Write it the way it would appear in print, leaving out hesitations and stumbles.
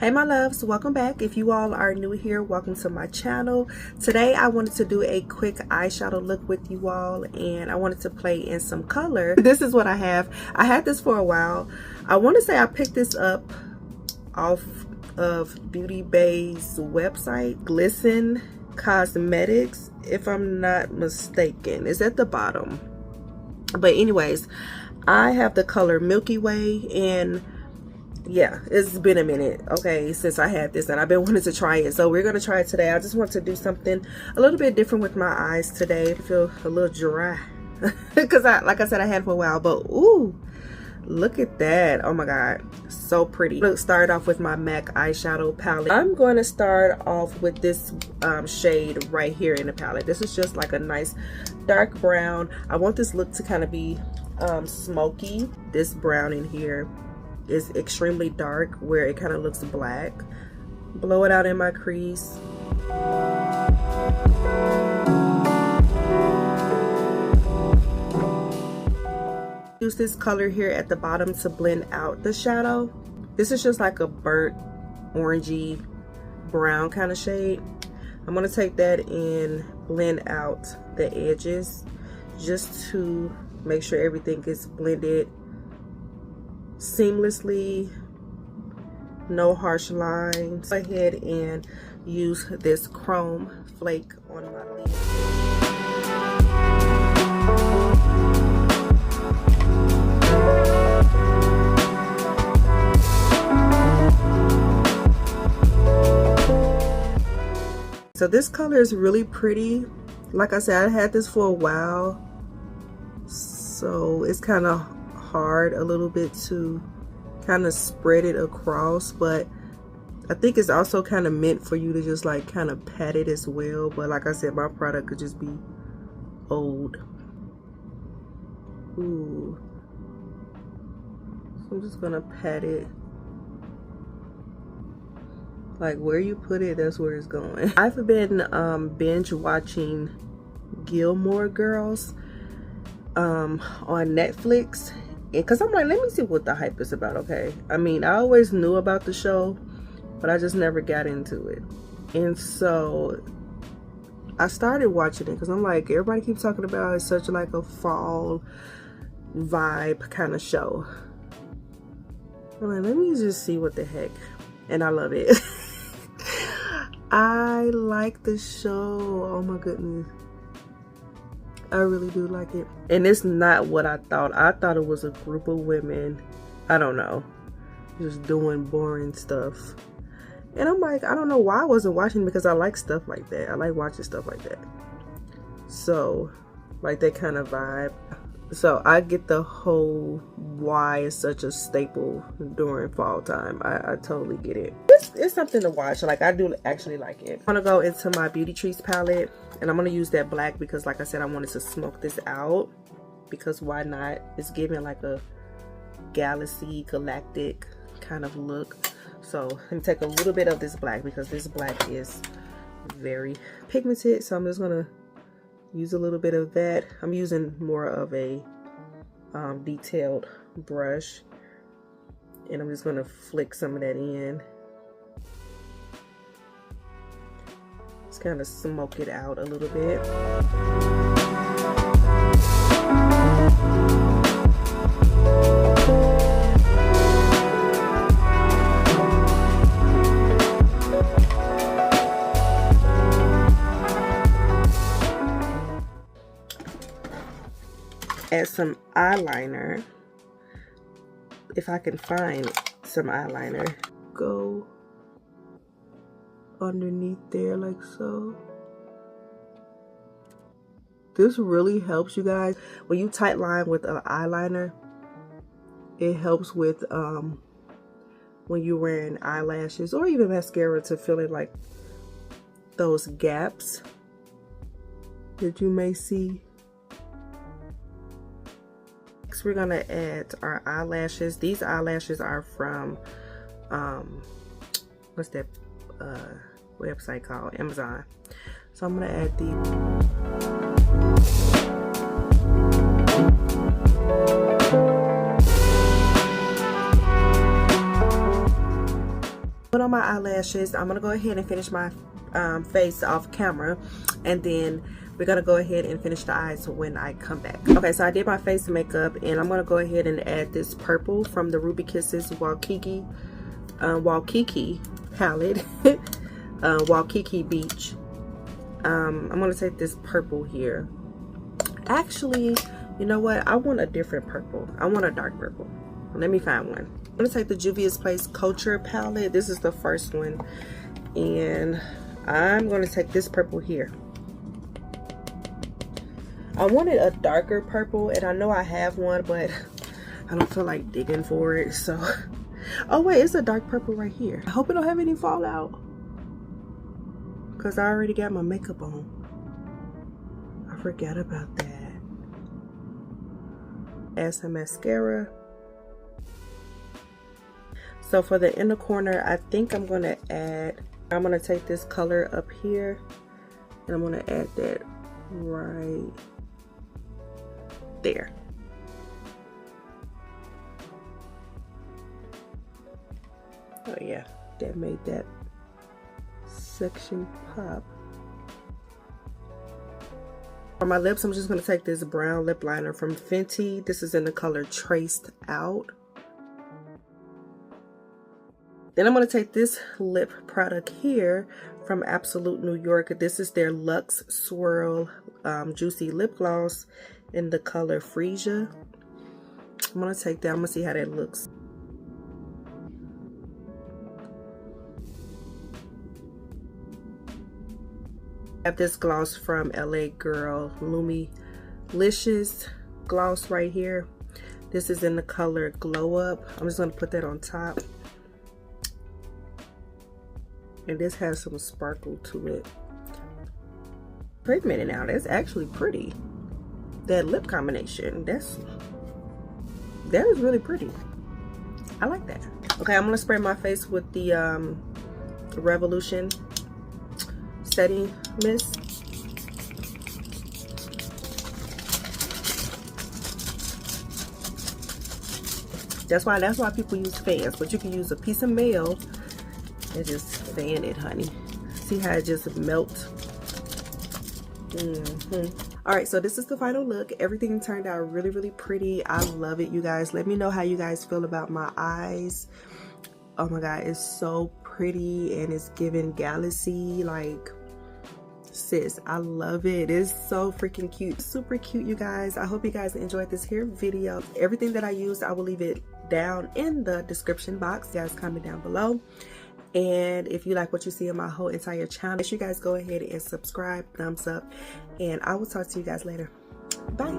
Hey my loves, welcome back. If you all are new here, welcome to my channel. Today I wanted to do a quick eyeshadow look with you all, and I wanted to play in some color. This is what I have. I had this for a while. I want to say I picked this up off of Beauty Bay's website, Glisten Cosmetics, if I'm not mistaken. It's at the bottom. But anyways, I have the color Milky Way, and yeah, it's been a minute, okay, since I had this, and I've been wanting to try it, so we're gonna try it today. I just want to do something a little bit different with my eyes today. I feel a little dry because like I said, I had it for a while. But ooh, look at that. Oh my god, so pretty. Let's start off with my MAC eyeshadow palette. I'm going to start off with this shade right here in the palette. This is just like a nice dark brown. I want this look to kind of be smoky. This brown in here is extremely dark where it kind of looks black. Blow it out in my crease. Use this color here at the bottom to blend out the shadow. This is just like a burnt orangey brown kind of shade. I'm going to take that and blend out the edges just to make sure everything gets blended seamlessly, no harsh lines. Go ahead and use this chrome flake on my lid. So this color is really pretty. Like I said, I had this for a while, so it's kind of hard a little bit to kind of spread it across, but I think it's also kind of meant for you to just like kind of pat it as well. But like I said, my product could just be old. Ooh, so I'm just gonna pat it. Like where you put it, that's where it's going. I've been binge watching Gilmore Girls on Netflix, because I'm like, let me see what the hype is about. Okay, I mean, I always knew about the show, but I just never got into it. And so I started watching it because I'm like, everybody keeps talking about it's such like a fall vibe kind of show. I'm like, let me just see what the heck. And I love it. I like the show. Oh my goodness, I really do like it. And it's not what I thought. I thought it was a group of women, I don't know, just doing boring stuff. And I'm like, I don't know why I wasn't watching, because I like stuff like that. I like watching stuff like that. So like that kind of vibe. So I get the whole why it's such a staple during fall time. I totally get it. It's something to watch. Like, I do actually like it. I'm gonna go into my Beauty Treats palette, and I'm gonna use that black because like I said, I wanted to smoke this out, because why not? It's giving like a galaxy galactic kind of look. So let me take a little bit of this black, because this black is very pigmented. So I'm just gonna use a little bit of that. I'm using more of a detailed brush, and I'm just gonna flick some of that in. Just kind of smoke it out a little bit. Add some eyeliner, if I can find some eyeliner. Go underneath there like so. This really helps, you guys. When you tight line with an eyeliner, it helps with when you're wearing eyelashes or even mascara, to feeling like those gaps that you may see. Next, we're gonna add our eyelashes. These eyelashes are from what's that website called? Amazon. So I'm gonna add these. Put on my eyelashes. I'm gonna go ahead and finish my face off camera, and then we're gonna go ahead and finish the eyes when I come back. Okay, so I did my face makeup, and I'm gonna go ahead and add this purple from the Ruby Kisses Waikiki palette. Waikiki Beach. I'm gonna take this purple here. Actually, you know what? I want a different purple. I want a dark purple. Let me find one. I'm gonna take the Juvia's Place Culture palette. This is the first one, and I'm gonna take this purple here. I wanted a darker purple, and I know I have one, but I don't feel like digging for it, so. Oh wait, it's a dark purple right here. I hope it don't have any fallout, because I already got my makeup on. I forgot about that. Add some mascara. So for the inner corner, I think I'm gonna take this color up here, and I'm gonna add that right there. Oh yeah, that made that section pop. For my lips, I'm just gonna take this brown lip liner from Fenty. This is in the color Traced Out. Then I'm going to take this lip product here from Absolute New York. This is their Luxe Swirl Juicy Lip Gloss in the color Freesia. I'm going to take that. I'm going to see how that looks. I have this gloss from LA Girl Lumilicious gloss right here. This is in the color Glow Up. I'm just going to put that on top. And this has some sparkle to it. Wait a minute now, that's actually pretty. That lip combination, that is really pretty. I like that. Okay, I'm gonna spray my face with the Revolution setting mist. That's why people use fans, but you can use a piece of mail and just fan it, honey. See how it just melts? All right, so this is the final look. Everything turned out really, really pretty. I love it, you guys. Let me know how you guys feel about my eyes. Oh my God, it's so pretty, and it's giving galaxy, like, sis, I love it. It's so freaking cute, super cute, you guys. I hope you guys enjoyed this here video. Everything that I used, I will leave it down in the description box. You guys, comment down below. And if you like what you see in my whole entire channel, make sure you guys go ahead and subscribe, thumbs up, and I will talk to you guys later. Bye.